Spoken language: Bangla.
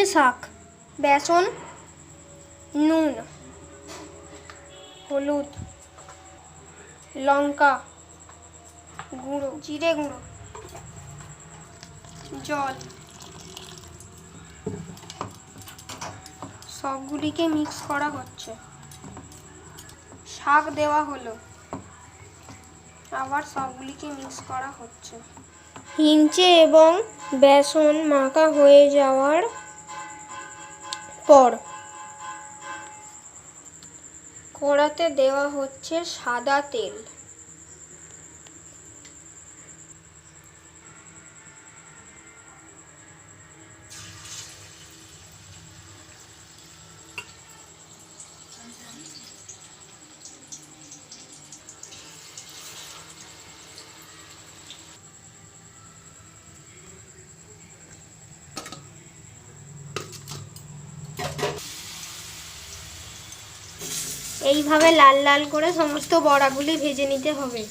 নিচ্ছে শাক, বেসন, নুন, হলুদ, লঙ্কা গুঁড়ো, জিরে গুঁড়ো, জল, সবগুলিকে মিক্স করা হচ্ছে। শাক দেওয়া হলো, আবার সবগুলিকে মিক্স করা হচ্ছে। হিংচে এবং বেসন মাখা হয়ে যাওয়ার পর কড়াতে দেওয়া হচ্ছে সাদা তেল। এইভাবে লাল লাল করে সমস্ত বড়াগুলি ভেজে নিতে হবে।